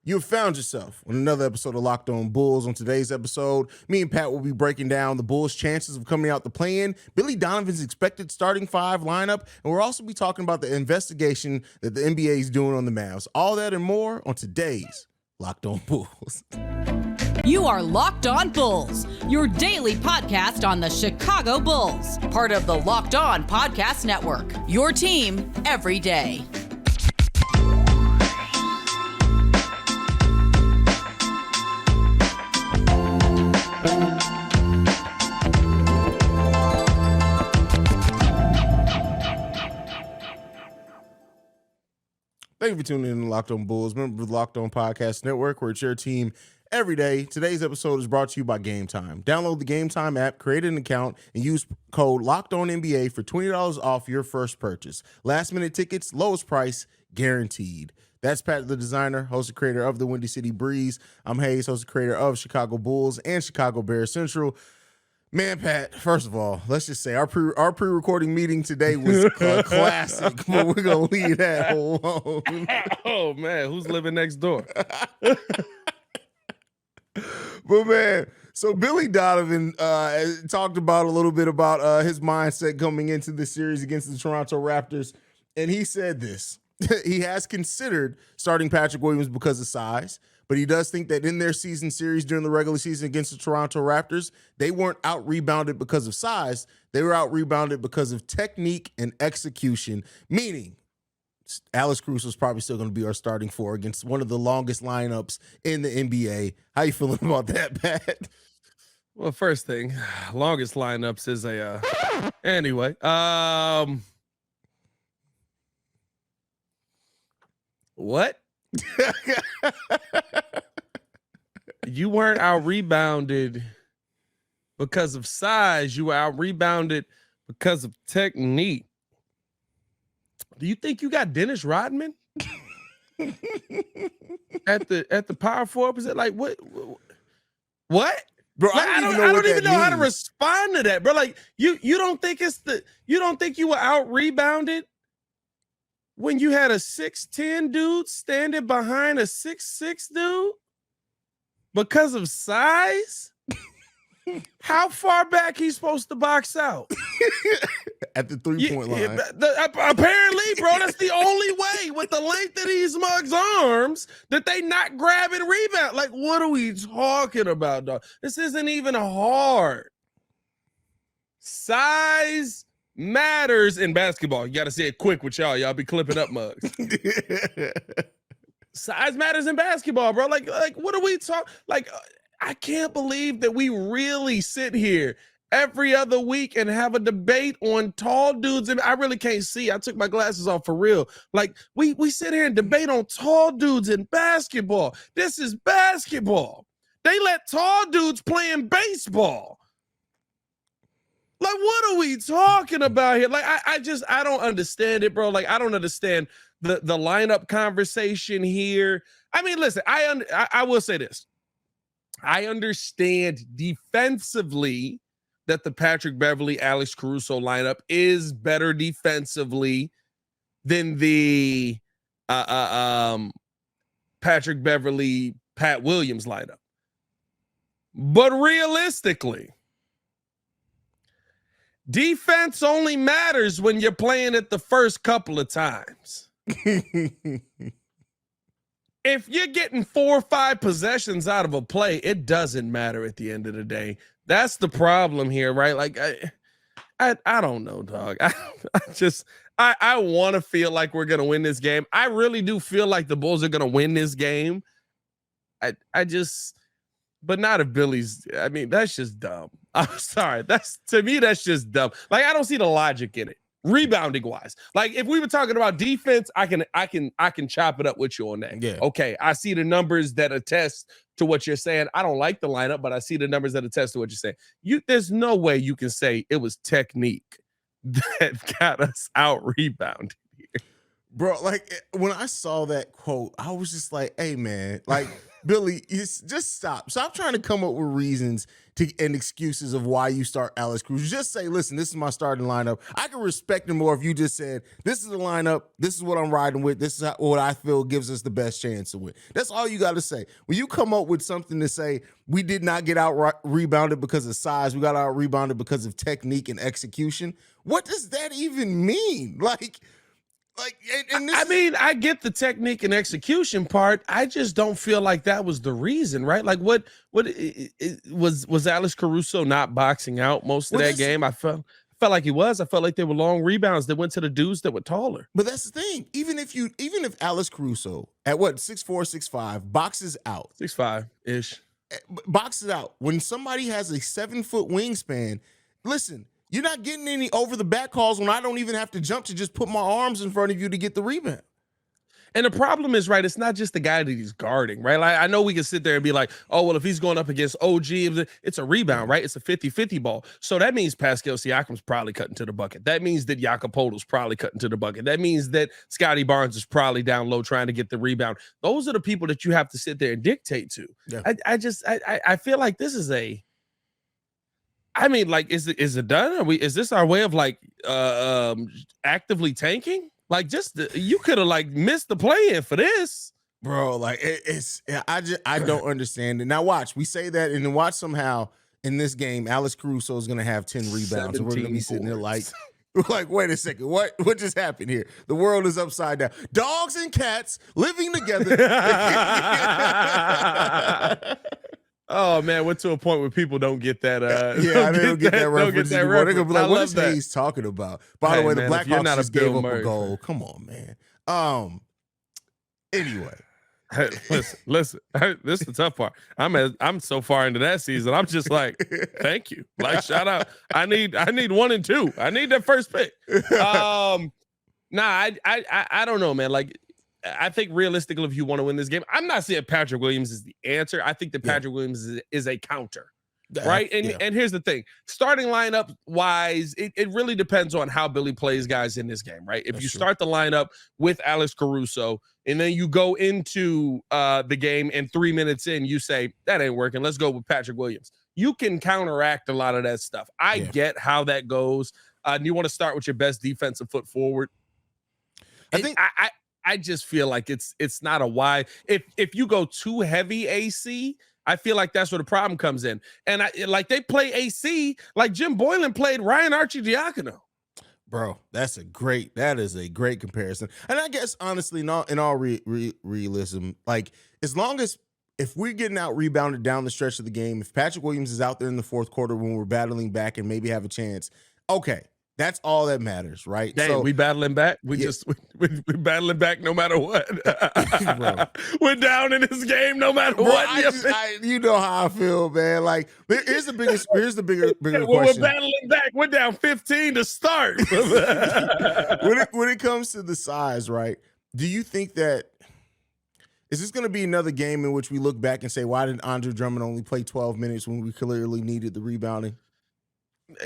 You have found yourself on another episode of Locked On Bulls. On today's episode, me and Pat will be breaking down the Bulls' chances of coming out the play-in, Billy Donovan's expected starting five lineup, and we'll also be talking about the investigation that the NBA is doing on the Mavs. All that and more on today's Locked On Bulls. You are Locked On Bulls, your daily podcast on the Chicago Bulls, part of the Locked On Podcast Network, your team every day. Thank you for tuning in to Locked On Bulls, member of the Locked On Podcast Network, where it's your team every day. Today's episode is brought to you by Game Time. Download the Game Time app, create an account, and use code LOCKEDONNBA for $20 off your first purchase. Last-minute tickets, lowest price, guaranteed. That's Pat the Designer, host and creator of the Windy City Breeze. I'm Haize, host and creator of Chicago Bulls and Chicago Bears Central. Man, Pat, first of all, let's just say our pre-recording meeting today was classic, but we're going to leave that alone. Oh, man, who's living next door? But, man, so Billy Donovan talked about a little bit about his mindset coming into this series against the Toronto Raptors, and he said this. He has considered starting Patrick Williams because of size, but he does think that in their season series during the regular season against the Toronto Raptors, they weren't out-rebounded because of size. They were out-rebounded because of technique and execution, meaning Alex Caruso is probably still going to be our starting four against one of the longest lineups in the NBA. How you feeling about that, Pat? Well, first thing, longest lineups is a anyway. What? You weren't out rebounded because of size. You were out rebounded because of technique. Do you think you got Dennis Rodman at the power forward position? Like what? Bro, Like, I don't even know how to respond to that, bro. Like you don't think you don't think you were out rebounded when you had a 6'10" dude standing behind a 6'6" dude because of size? How far back he's supposed to box out? At the three-point line. Apparently, bro, that's the only way with the length of these mugs' arms that they not grab and rebound. Like, what are we talking about, dog? This isn't even hard. Size matters in basketball. You got to say it quick with y'all. Y'all be clipping up mugs. Size matters in basketball, bro. Like what are we talking? Like, I can't believe that we really sit here every other week and have a debate on tall dudes. And I really can't see. I took my glasses off for real. Like we sit here and debate on tall dudes in basketball. This is basketball. They let tall dudes play in baseball. Like, what are we talking about here? Like, I don't understand it, bro. Like, I don't understand the lineup conversation here. I mean, listen, I will say this. I understand defensively that the Patrick Beverley, Alex Caruso lineup is better defensively than the Patrick Beverley, Pat Williams lineup. But realistically, defense only matters when you're playing it the first couple of times. If you're getting 4 or 5 possessions out of a play, it doesn't matter at the end of the day. That's the problem here, right? Like, I don't know, dog. I want to feel like we're going to win this game. I really do feel like the Bulls are going to win this game. But not if Billy's, I mean, that's just dumb. I'm sorry. To me, that's just dumb. Like, I don't see the logic in it. Rebounding wise, like if we were talking about defense, I can chop it up with you on that. Yeah. Okay. I see the numbers that attest to what you're saying. I don't like the lineup, but I see the numbers that attest to what you're saying. There's no way you can say it was technique that got us out rebounded here. Bro, like when I saw that quote, I was just like, hey man, like Billy, just stop. Stop trying to come up with reasons and excuses of why you start Alex Cruz. Just say, listen, this is my starting lineup. I can respect it more if you just said, this is the lineup. This is what I'm riding with. This is what I feel gives us the best chance to win. That's all you got to say. When you come up with something to say, we did not get out rebounded because of size. We got out rebounded because of technique and execution. What does that even mean? I get the technique and execution part. I just don't feel like that was the reason, right? Like, what was Alex Caruso not boxing out most of that game? I felt like he was. I felt like they were long rebounds that went to the dudes that were taller. But that's the thing. Even if Alex Caruso at 6'4", 6'5", boxes out 6'5" boxes out when somebody has a 7-foot wingspan, listen. You're not getting any over the back calls when I don't even have to jump to just put my arms in front of you to get the rebound. And the problem is, right, it's not just the guy that he's guarding, right? Like, I know we can sit there and be like, oh, well, if he's going up against OG, it's a rebound, right? It's a 50-50 ball. So that means Pascal Siakam's probably cutting to the bucket. That means that Jakob Poeltl's probably cutting to the bucket. That means that Scotty Barnes is probably down low trying to get the rebound. Those are the people that you have to sit there and dictate to. Yeah. I feel like this is is it done? Is this our way of actively tanking? Like, you could have missed the play-in for this, bro. Like, I don't understand it. Now watch, we say that, and then watch somehow in this game, Alex Caruso is gonna have 10 rebounds, and we're gonna be sitting there like, wait a second, what just happened here? The world is upside down. Dogs and cats living together. Oh man, we're to a point where people don't get that. I don't get that reference anymore. They're gonna be like, "What is Haize talking about?" By the way, the Blackhawks just gave up a goal. Come on, man. Anyway, hey, listen. This is the tough part. I'm so far into that season. I'm just like, thank you. Like, shout out. I need 1 and 2. I need that first pick. I don't know, man. Like, I think realistically, if you want to win this game, I'm not saying Patrick Williams is the answer. I think that Patrick Williams is a counter, right? And here's the thing. Starting lineup wise, it really depends on how Billy plays guys in this game, right? If you start the lineup with Alex Caruso and then you go into the game and 3 minutes in, you say, that ain't working. Let's go with Patrick Williams. You can counteract a lot of that stuff. I get how that goes. You want to start with your best defensive foot forward. I just feel like it's not a why. If you go too heavy AC, I feel like that's where the problem comes in. And they play AC like Jim Boylan played Ryan Arcidiacono. Bro, that is a great comparison. And I guess honestly, in all realism, like, as long as if we're getting out rebounded down the stretch of the game, if Patrick Williams is out there in the fourth quarter when we're battling back and maybe have a chance, okay. That's all that matters, right? Dang, so we battling back. We battling back no matter what. We're down in this game no matter what. You know how I feel, man. Like, here's the bigger question. We're battling back. We're down 15 to start. when it comes to the size, right? Do you think that is this going to be another game in which we look back and say, why did Andre Drummond only play 12 minutes when we clearly needed the rebounding?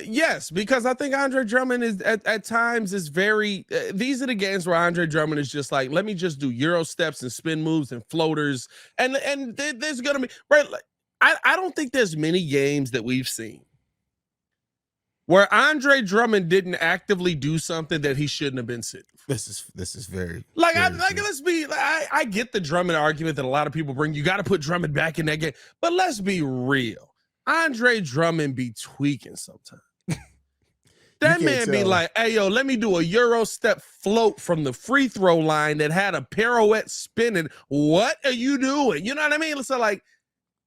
Yes, because I think Andre Drummond is at times is very. These are the games where Andre Drummond is just like, let me just do Euro steps and spin moves and floaters, and there's gonna be right. Like, I don't think there's many games that we've seen where Andre Drummond didn't actively do something that he shouldn't have been sitting for. This is very like let's be. I get the Drummond argument that a lot of people bring. You got to put Drummond back in that game, but let's be real. Andre Drummond be tweaking sometimes. That man be like, hey, yo, let me do a Euro step float from the free throw line that had a pirouette spinning. What are you doing? You know what I mean? So, like,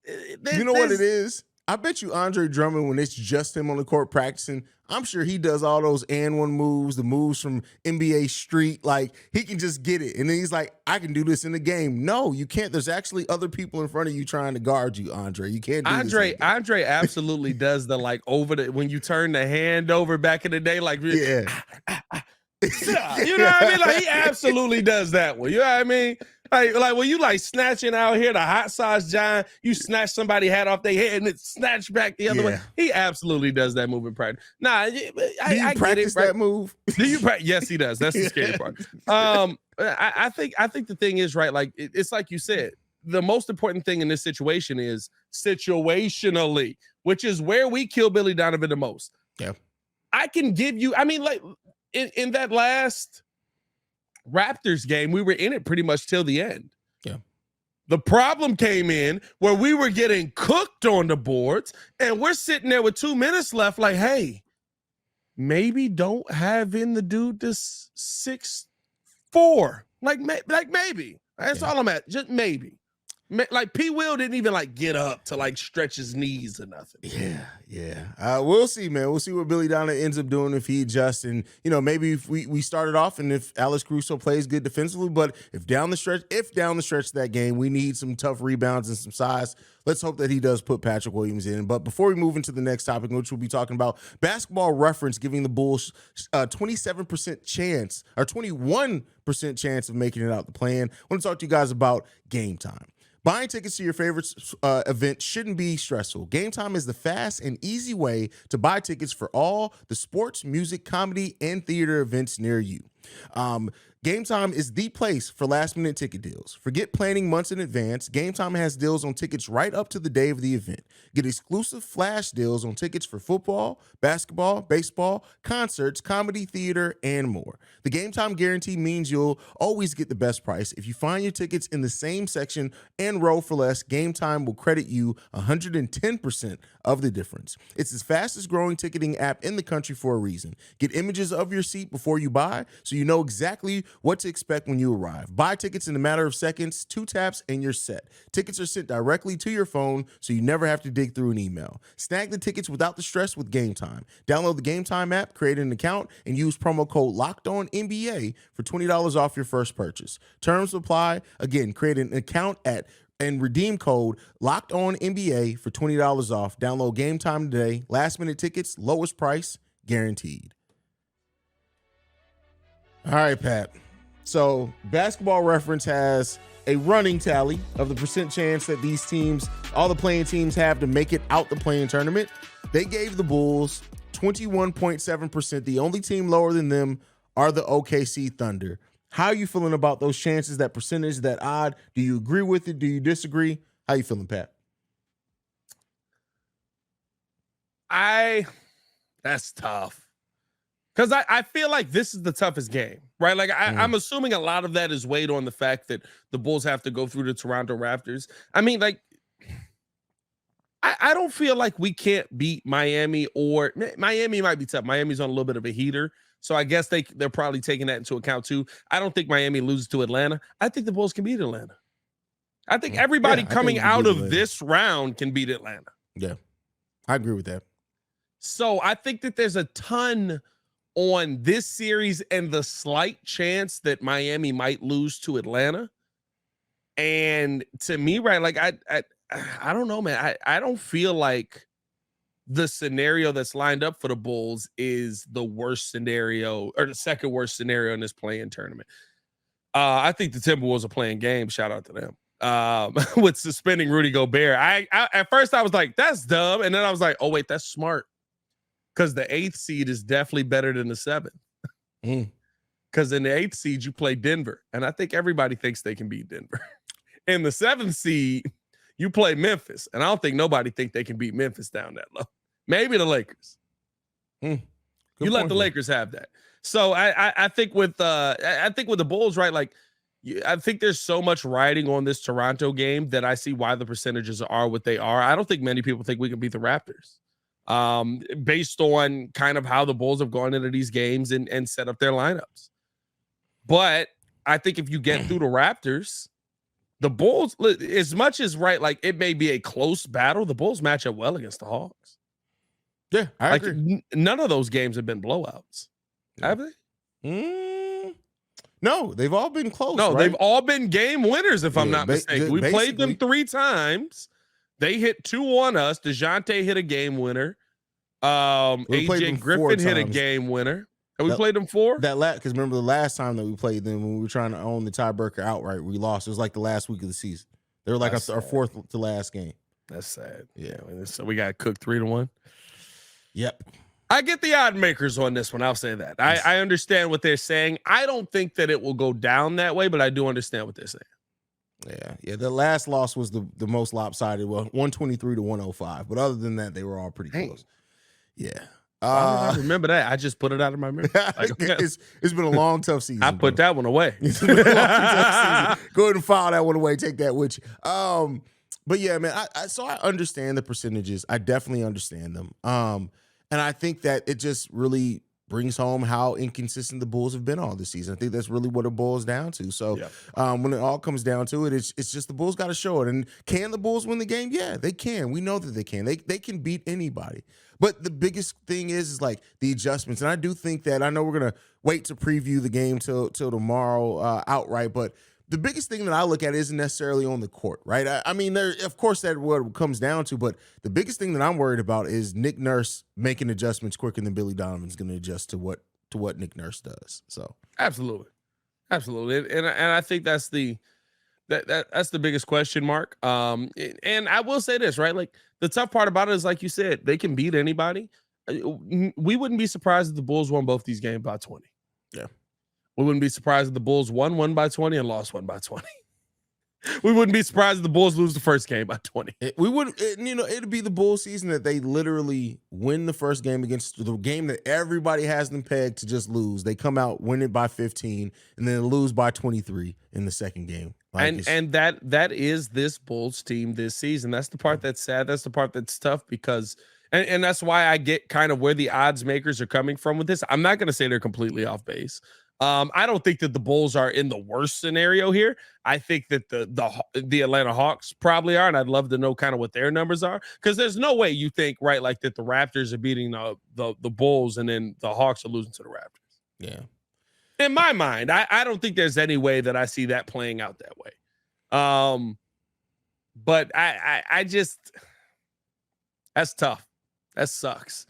you know what it is? I bet you Andre Drummond, when it's just him on the court practicing, I'm sure he does all those and one moves, the moves from NBA Street. Like, he can just get it. And then he's like, I can do this in the game. No, you can't. There's actually other people in front of you trying to guard you, Andre. You can't do this. Andre absolutely does the, like, when you turn the hand over back in the day, like, yeah. You know what I mean? Like, he absolutely does that one. You know what I mean? Like when you like snatching out here the hot sauce John, you snatch somebody hat off their head and it snatch back the other way. He absolutely does that move in practice. Nah, do you practice that move? Do you practice? Yes, he does. That's the scary part. I think the thing is, right, like it's like you said, the most important thing in this situation is situationally, which is where we kill Billy Donovan the most. Yeah. I can give you, I mean, like in that last Raptors game, we were in it pretty much till the end. Yeah. The problem came in where we were getting cooked on the boards, and we're sitting there with 2 minutes left, like, hey, maybe don't have in the dude this 6'4". Like maybe. That's all I'm at. Just maybe. Like P. Will didn't even like get up to like stretch his knees or nothing. Yeah. We'll see, man. We'll see what Billy Donovan ends up doing if he adjusts. And, maybe if we started off and if Alex Caruso plays good defensively, but if down the stretch of that game, we need some tough rebounds and some size, let's hope that he does put Patrick Williams in. But before we move into the next topic, which we'll be talking about, Basketball Reference giving the Bulls a 27% chance or 21% chance of making it out the play-in. I want to talk to you guys about Game Time. Buying tickets to your favorite event shouldn't be stressful. Game Time is the fast and easy way to buy tickets for all the sports, music, comedy, and theater events near you. Game Time is the place for last-minute ticket deals. Forget planning months in advance. Game Time has deals on tickets right up to the day of the event. Get exclusive flash deals on tickets for football, basketball, baseball, concerts, comedy, theater, and more. The Game Time guarantee means you'll always get the best price. If you find your tickets in the same section and row for less, Game Time will credit you 110% of the difference. It's the fastest growing ticketing app in the country for a reason. Get images of your seat before you buy so you know exactly what to expect when you arrive. Buy tickets in a matter of seconds, 2 taps, and you're set. Tickets are sent directly to your phone so you never have to dig through an email. Snag the tickets without the stress with Game Time. Download the Game Time app, create an account, and use promo code LOCKEDONNBA for $20 off your first purchase. Terms apply. Again, create an account and redeem code LOCKEDONNBA for $20 off. Download Game Time today. Last minute tickets, lowest price, guaranteed. All right, Pat. So Basketball Reference has a running tally of the percent chance that these teams, all the playing teams, have to make it out the playing tournament. They gave the Bulls 21.7%. The only team lower than them are the OKC Thunder. How are you feeling about those chances, that percentage, that odd? Do you agree with it? Do you disagree? How you feeling, Pat? That's tough. Because I feel like this is the toughest game, right? Like I'm assuming a lot of that is weighed on the fact that the Bulls have to go through the Toronto Raptors. I mean, like, I don't feel like we can't beat Miami, or Miami might be tough. Miami's on a little bit of a heater, so I guess they're probably taking that into account too. I don't think Miami loses to Atlanta. I think the Bulls can beat Atlanta. I think everybody coming out of this round can beat Atlanta. Yeah, I agree with that. So I think that there's a ton on this series and the slight chance that Miami might lose to Atlanta. And to me, right, like I don't know, man. I don't feel like the scenario that's lined up for the Bulls is the worst scenario or the second worst scenario in this play-in tournament. I think the Timberwolves are playing games. Shout out to them. With suspending Rudy Gobert. I at first I was like, that's dumb. And then I was like, oh, wait, that's smart. Because the 8th seed is definitely better than the 7th. Because in the 8th seed, you play Denver. And I think everybody thinks they can beat Denver. In the 7th seed, you play Memphis. And I don't think nobody think they can beat Memphis down that low. Maybe the Lakers. You let the Lakers have that. So I think with the Bulls, right, like, I think there's so much riding on this Toronto game that I see why the percentages are what they are. I don't think many people think we can beat the Raptors. Based on kind of how the Bulls have gone into these games and set up their lineups. But I think if you get through the Raptors, the Bulls, as much as, right, like it may be a close battle, the Bulls match up well against the Hawks. Yeah, I agree. None of those games have been blowouts. Have they? No, they've all been close. No, right? They've all been game winners, if I'm not mistaken. We played them 3 times. They hit 2 on us. DeJounte hit a game winner. AJ Griffin hit a game winner. And we played them 4? Because remember the last time that we played them when we were trying to own the tiebreaker outright, we lost. It was like the last week of the season. They were like our 4th to last game. That's sad. Yeah. So we got cooked 3-1. Yep. I get the odd makers on this one. I'll say that. I understand what they're saying. I don't think that it will go down that way, but I do understand what they're saying. Yeah. The last loss was the most lopsided. Well, 123 to 105. But other than that, they were all pretty close. Yeah. Why don't I remember that? I just put it out of my memory. Like, it's been a long, tough season. I put that one away. It's been a long, tough season. Go ahead and file that one away. Take that with you. But yeah, man, so I understand the percentages. I definitely understand them. And I think that it just really brings home how inconsistent the Bulls have been all this season. I think that's really what it boils down to. So when it all comes down to it, it's just the Bulls got to show it. And can the Bulls win the game? Yeah, they can. We know that they can. They can beat anybody. But the biggest thing is like the adjustments. And I do think that, I know we're going to wait to preview the game till tomorrow outright, but the biggest thing that I look at isn't necessarily on the court, right? I mean, of course, that's what it comes down to, but the biggest thing that I'm worried about is Nick Nurse making adjustments quicker than Billy Donovan's going to adjust to what Nick Nurse does. So absolutely, and I think that's the biggest question mark. And I will say this, right? Like, the tough part about it is, like you said, they can beat anybody. We wouldn't be surprised if the Bulls won both these games by 20. Yeah. We wouldn't be surprised if the Bulls won one by 20 and lost one by 20. We wouldn't be surprised if the Bulls lose the first game by 20. It'd be the Bulls season that they literally win the first game against the game that everybody has them pegged to just lose. They come out, win it by 15, and then lose by 23 in the second game. Like, and that is this Bulls team this season. That's the part that's sad. That's the part that's tough, because and that's why I get kind of where the odds makers are coming from with this. I'm not going to say they're completely off base. I don't think that the Bulls are in the worst scenario here. I think that the Atlanta Hawks probably are, and I'd love to know kind of what their numbers are, because there's no way you think, right, like that the Raptors are beating the Bulls and then the Hawks are losing to the Raptors. Yeah. In my mind, I don't think there's any way that I see that playing out that way. But I just, that's tough. That sucks.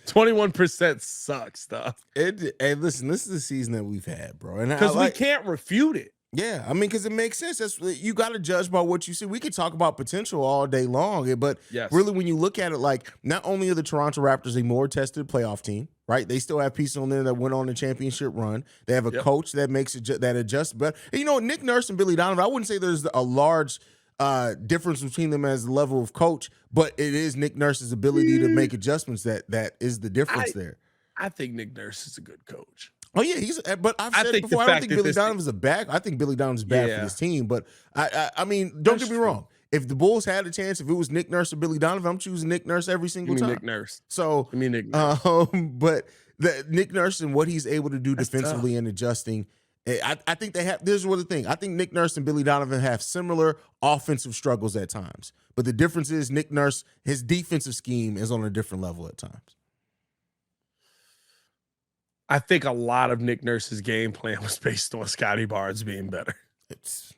21% sucks, stuff. Hey, listen, this is the season that we've had, bro, and because we can't refute it. Yeah, I mean, because it makes sense. You got to judge by what you see. We could talk about potential all day long, but really, when you look at it, like, not only are the Toronto Raptors a more tested playoff team, right? They still have pieces on there that went on a championship run. They have a coach that makes that adjusts. But Nick Nurse and Billy Donovan, I wouldn't say there's a large difference between them as the level of coach, but it is Nick Nurse's ability to make adjustments that is the difference there. I think Nick Nurse is a good coach. Oh yeah, but I've said it before, I don't think Billy Donovan's a bad. I think Billy Donovan's bad for this team, but I mean, don't get me wrong. If the Bulls had a chance, if it was Nick Nurse or Billy Donovan, I'm choosing Nick Nurse every single time. Nick Nurse. So Nick Nurse. But Nick Nurse and what he's able to do defensively and adjusting, I think they have. This is what the thing. I think Nick Nurse and Billy Donovan have similar offensive struggles at times, but the difference is Nick Nurse, his defensive scheme is on a different level at times. I think a lot of Nick Nurse's game plan was based on Scotty Barnes being better. It's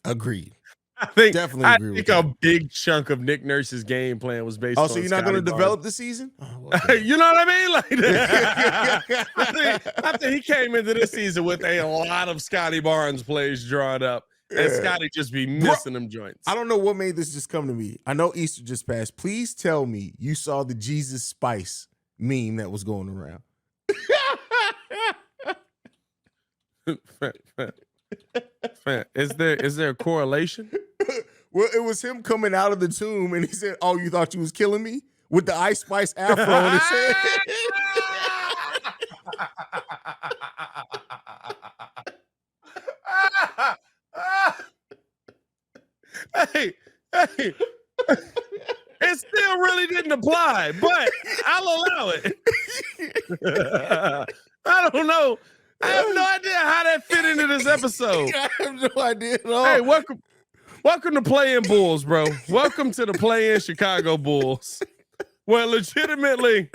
agreed. I think a big chunk of Nick Nurse's game plan was based on so you're not going to develop the season? Oh, okay. You know what I mean? Like, I think he came into this season with a lot of Scotty Barnes plays drawn up, and Scotty just be missing them joints. I don't know what made this just come to me. I know Easter just passed. Please tell me you saw the Jesus Spice meme that was going around. Is there a correlation? Well, it was him coming out of the tomb, and he said, "Oh, you thought you was killing me?" with the Ice Spice afro on his head. Hey, it still really didn't apply, but I'll allow it. I don't know. I have no idea how that fit into this episode. I have no idea at all. Hey, welcome to Play-In Bulls, bro. Welcome to the Play-In Chicago Bulls. Well, legitimately,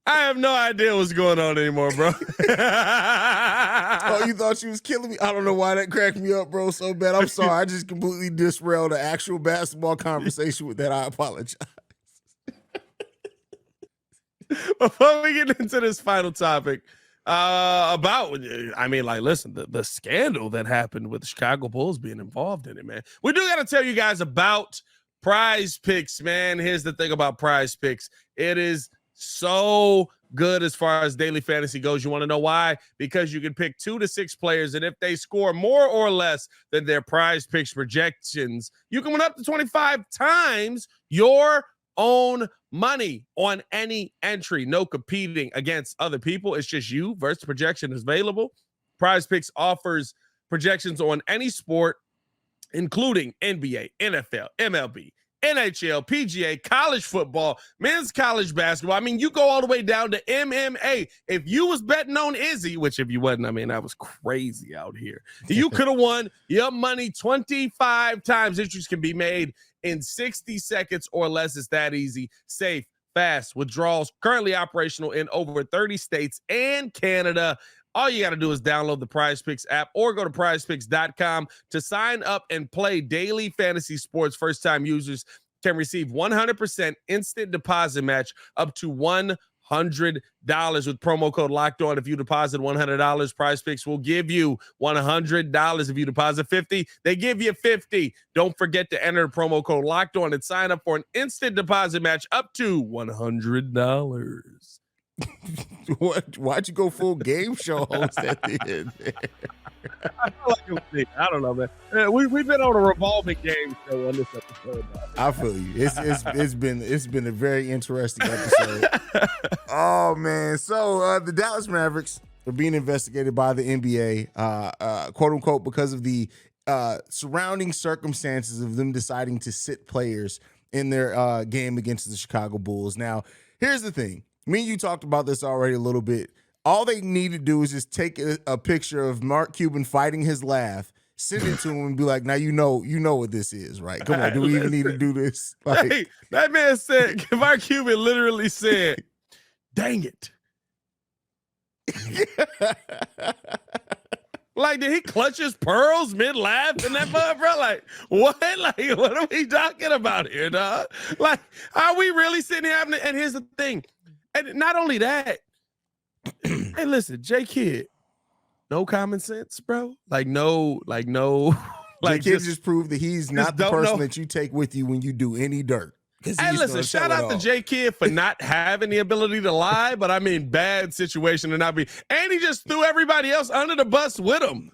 I have no idea what's going on anymore, bro. Oh, you thought you was killing me? I don't know why that cracked me up, bro, so bad. I'm sorry. I just completely disrailed the actual basketball conversation with that. I apologize. Before we get into this final topic, listen, the scandal that happened with the Chicago Bulls being involved in it, man. We do got to tell you guys about Prize Picks, man. Here's the thing about Prize Picks. It is so good as far as daily fantasy goes. You want to know why? Because you can pick 2 to 6 players, and if they score more or less than their prize picks projections, you can win up to 25 times your own money on any entry. No competing against other people. It's just you versus projection is available. Prize Picks offers projections on any sport, including NBA, NFL, MLB, NHL, PGA, college football, men's college basketball. I mean, you go all the way down to MMA. If you was betting on Izzy, which if you wasn't, I mean, that was crazy out here. You could have won your money 25 times. Entries can be made in 60 seconds or less. It's that easy, safe, fast. Withdrawals currently operational in over 30 states and Canada. All you got to do is download the Prize Picks app or go to prizepicks.com to sign up and play daily fantasy sports. First-time users can receive 100% instant deposit match up to $100 with promo code Locked On. If you deposit $100, Prize Picks will give you $100. If you deposit $50, they give you $50. Don't forget to enter the promo code Locked On and sign up for an instant deposit match up to $100. Why'd you go full game show host at the end there? I don't know, man. We've been on a revolving game show on this episode. I feel you. It's been a very interesting episode. Oh man. So the Dallas Mavericks are being investigated by the NBA, quote unquote, because of the surrounding circumstances of them deciding to sit players in their game against the Chicago Bulls. Now, here's the thing. Me and you talked about this already a little bit. All they need to do is just take a picture of Mark Cuban fighting his laugh, send it to him, and be like, "Now you know what this is, right? Come on, do we even need to do this?" Like, hey, that man said, Mark Cuban literally said, "Dang it!" Like, did he clutch his pearls mid-laugh in that bud, bro? Like, what? Like, what are we talking about here, dog? Like, are we really sitting here having? And here's the thing. And not only that, hey, listen, J Kidd, no common sense, bro. Like no. Like J Kidd just proved that he's not the person that you take with you when you do any dirt. Hey, listen, shout out to J Kidd for not having the ability to lie, but I mean, bad situation to not be. And he just threw everybody else under the bus with him.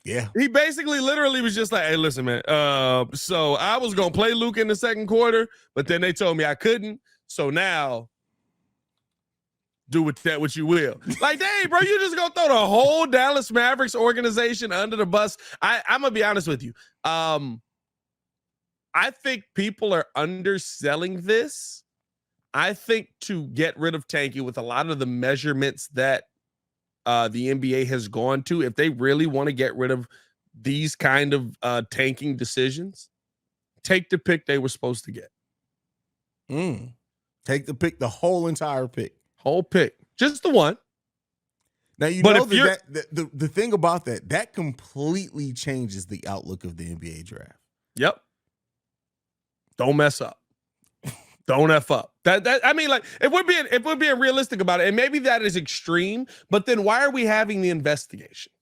Yeah. He basically literally was just like, hey, listen, man. So I was going to play Luke in the second quarter, but then they told me I couldn't. So now do with that what you will. Like, dang, bro, you just gonna throw the whole Dallas Mavericks organization under the bus. I'm gonna be honest with you. I think people are underselling this. I think to get rid of tanking with a lot of the measurements that the NBA has gone to, if they really want to get rid of these kind of tanking decisions, take the pick they were supposed to get. Take the pick, the whole entire pick. Whole pick, just the one. Now you know that the thing about that completely changes the outlook of the NBA draft. Yep. Don't mess up. Don't F up. That I mean, like, if we're being realistic about it, and maybe that is extreme, but then why are we having the investigation?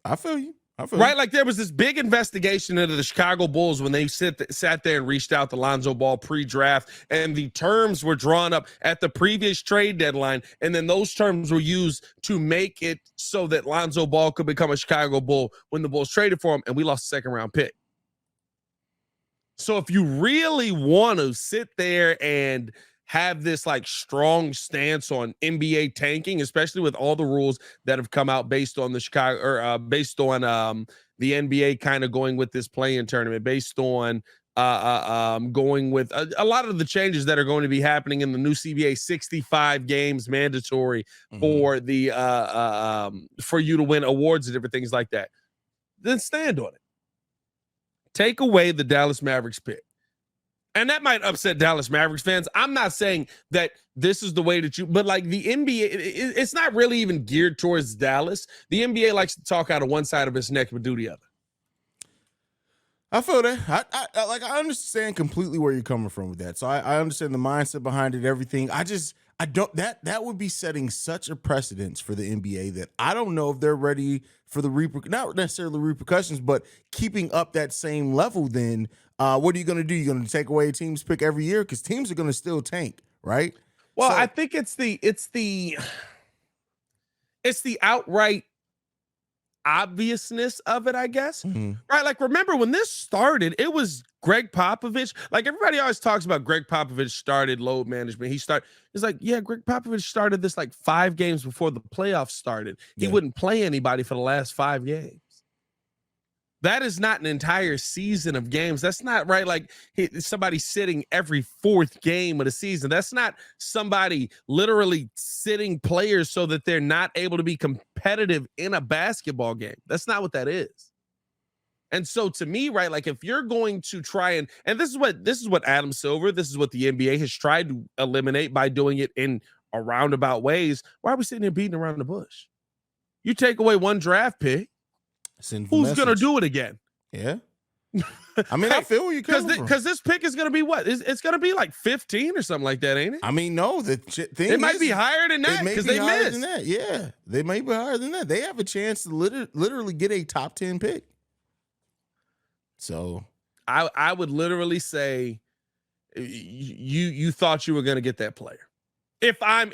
I feel you. Right, like there was this big investigation into the Chicago Bulls when they sat there and reached out to Lonzo Ball pre-draft, and the terms were drawn up at the previous trade deadline, and then those terms were used to make it so that Lonzo Ball could become a Chicago Bull when the Bulls traded for him, and we lost a second-round pick. So if you really want to sit there and have this like strong stance on NBA tanking, especially with all the rules that have come out based on the Chicago or based on the NBA kind of going with this play-in tournament, based on going with a lot of the changes that are going to be happening in the new CBA, 65 games mandatory for the for you to win awards and different things like that. Then stand on it. Take away the Dallas Mavericks pick. And that might upset Dallas Mavericks fans. I'm not saying that this is the way that but like the NBA, it's not really even geared towards Dallas. The NBA likes to talk out of one side of its neck but do the other. I feel that. I understand completely where you're coming from with that. So I understand the mindset behind it, everything. I don't, that would be setting such a precedence for the NBA that I don't know if they're ready for the not necessarily repercussions, but keeping up that same level. Then what are you going to do? You're going to take away a team's pick every year because teams are going to still tank, right? Well, So- I think it's the outright obviousness of it, I guess. Right? Like, remember when this started, it was Greg Popovich. Like, everybody always talks about Greg Popovich started load management. It's like, yeah, Greg Popovich started this like 5 games before the playoffs started. He wouldn't play anybody for the last 5 games. That is not an entire season of games. That's not right. Like somebody sitting every 4th game of the season. That's not somebody literally sitting players so that they're not able to be competitive in a basketball game. That's not what that is. And so to me, right, like if you're going to try and this is what Adam Silver, this is what the NBA has tried to eliminate by doing it in a roundabout ways. Why are we sitting here beating around the bush? You take away one draft pick. Who's going to do it again? Yeah. I mean, I feel where you're coming from. Because this pick is going to be what? It's going to be like 15 or something like that, ain't it? I mean, no, the thing it might be higher than that because they missed. Than that. Yeah, they may be higher than that. They have a chance to literally get a top 10 pick. So I would literally say you thought you were going to get that player. If I'm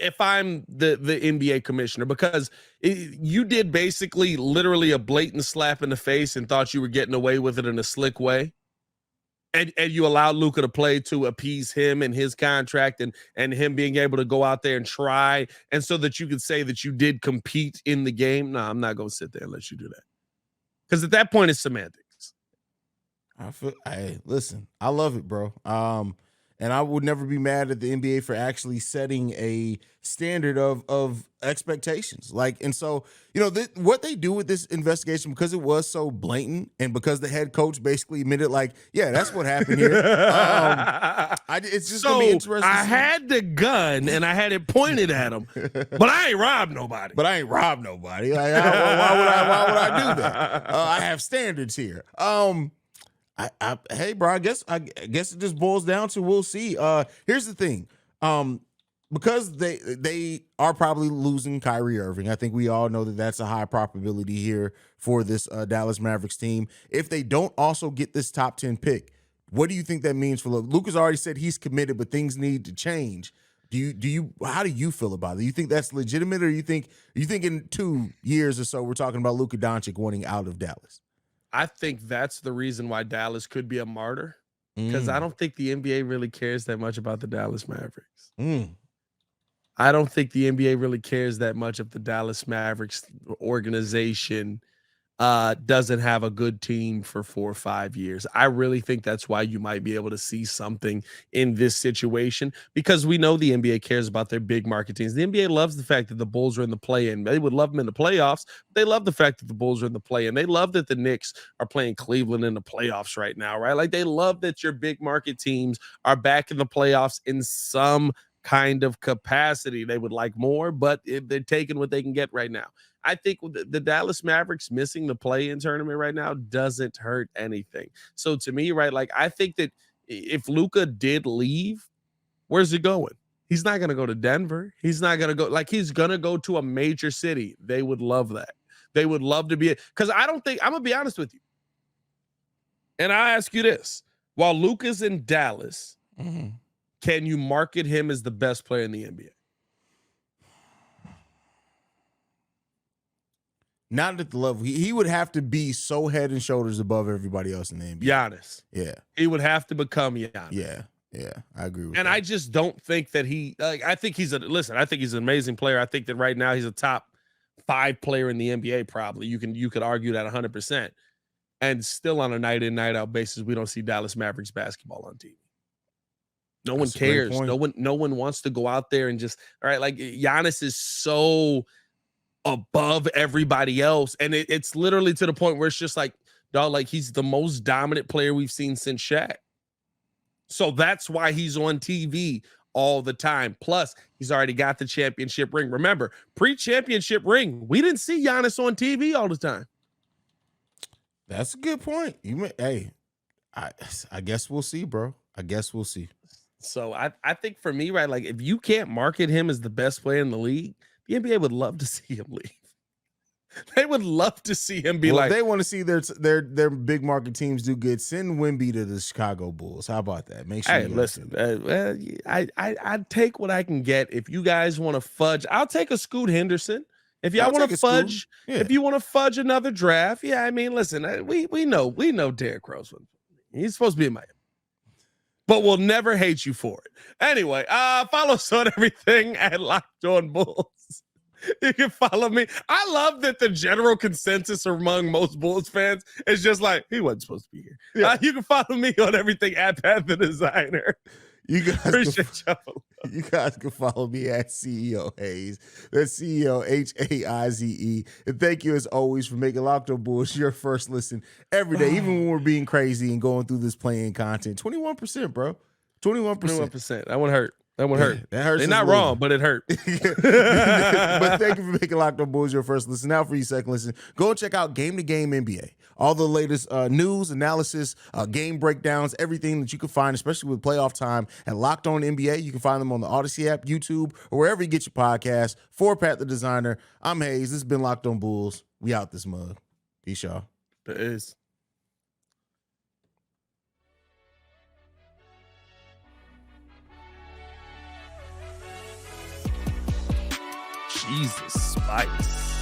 the NBA commissioner, because you did basically literally a blatant slap in the face and thought you were getting away with it in a slick way, and you allowed Luka to play to appease him and his contract and him being able to go out there and try, and so that you could say that you did compete in the game. No, I'm not going to sit there and let you do that, because at that point it's semantics. Listen, I love it, bro. And I would never be mad at the NBA for actually setting a standard of expectations. Like, and so, you know, what they do with this investigation, because it was so blatant and because the head coach basically admitted, like, yeah, that's what happened here. It's just going to be interesting. I had the gun and I had it pointed at him, but I ain't robbed nobody. Like, why would I do that? I have standards here. Hey, bro, I guess it just boils down to we'll see. Here's the thing. Because they are probably losing Kyrie Irving. I think we all know that that's a high probability here for this Dallas Mavericks team. If they don't also get this top 10 pick, what do you think that means for Luka's already said he's committed, but things need to change. How do you feel about it? You think that's legitimate, or you think in 2 years or so we're talking about Luka Doncic wanting out of Dallas? I think that's the reason why Dallas could be a martyr, because I don't think the NBA really cares that much about the Dallas Mavericks. I don't think the NBA really cares that much if the Dallas Mavericks organization doesn't have a good team for 4 or 5 years. I really think that's why you might be able to see something in this situation, because we know the NBA cares about their big market teams. The NBA loves the fact that the Bulls are in the play-in. They would love them in the playoffs. They love the fact that the Bulls are in the play-in. They love that the Knicks are playing Cleveland in the playoffs right now, right? Like, they love that your big market teams are back in the playoffs in some kind of capacity. They would like more, but they're taking what they can get right now. I think the Dallas Mavericks missing the play-in tournament right now doesn't hurt anything. So to me, right, like, I think that if Luka did leave, where's he going? He's not going to go to Denver. He's not going to go, like, he's going to go to a major city. They would love that. They would love to be, because I don't think, I'm going to be honest with you. And I ask you this, while Luka's in Dallas, can you market him as the best player in the NBA? Not at the level. He would have to be so head and shoulders above everybody else in the NBA. Giannis. Yeah. He would have to become Giannis. Yeah. I agree with that. And I just don't think that I think he's I think he's an amazing player. I think that right now he's a top 5 player in the NBA, probably. You could argue that 100%. And still on a night in, night out basis, we don't see Dallas Mavericks basketball on TV. No one cares. No one wants to go out there and just, all right, like, Giannis is so above everybody else, and it's literally to the point where it's just like, dog, like, he's the most dominant player we've seen since Shaq. So that's why he's on TV all the time. Plus, he's already got the championship ring. Remember, pre-championship ring, we didn't see Giannis on TV all the time. That's a good point. I guess we'll see, bro. I guess we'll see. So I think for me, right, like, if you can't market him as the best player in the league, the NBA would love to see him leave. They would love to see him be if they want to see their big market teams do good, send Wemby to the Chicago Bulls. How about that? Make sure. Hey, listen, I'd take what I can get. If you guys want to fudge, I'll take a Scoot Henderson. If y'all want to fudge, if you want to fudge another draft, yeah, I mean, listen, we know Derrick Rose. He's supposed to be in Miami, but we'll never hate you for it. Anyway, follow us on everything at Locked On Bulls. You can follow me. I love that the general consensus among most Bulls fans is just like, he wasn't supposed to be here. Yeah. You can follow me on everything at Pat the Designer. You guys can follow me at CEO Haize. That's CEO Haize. And thank you as always for making Locked On Bulls your first listen every day, even when we're being crazy and going through this playing content. 21%, bro. 21%. That one hurt. That one hurt. That hurts. They're not wrong, but it hurt. But thank you for making Locked On Bulls your first listen. Now for your second listen, go and check out Game to Game NBA. All the latest news, analysis, game breakdowns, everything that you can find, especially with playoff time at Locked On NBA. You can find them on the Odyssey app, YouTube, or wherever you get your podcasts. For Pat the Designer, I'm Haize. This has been Locked On Bulls. We out this mug. Peace, y'all. Peace. Jesus Spice.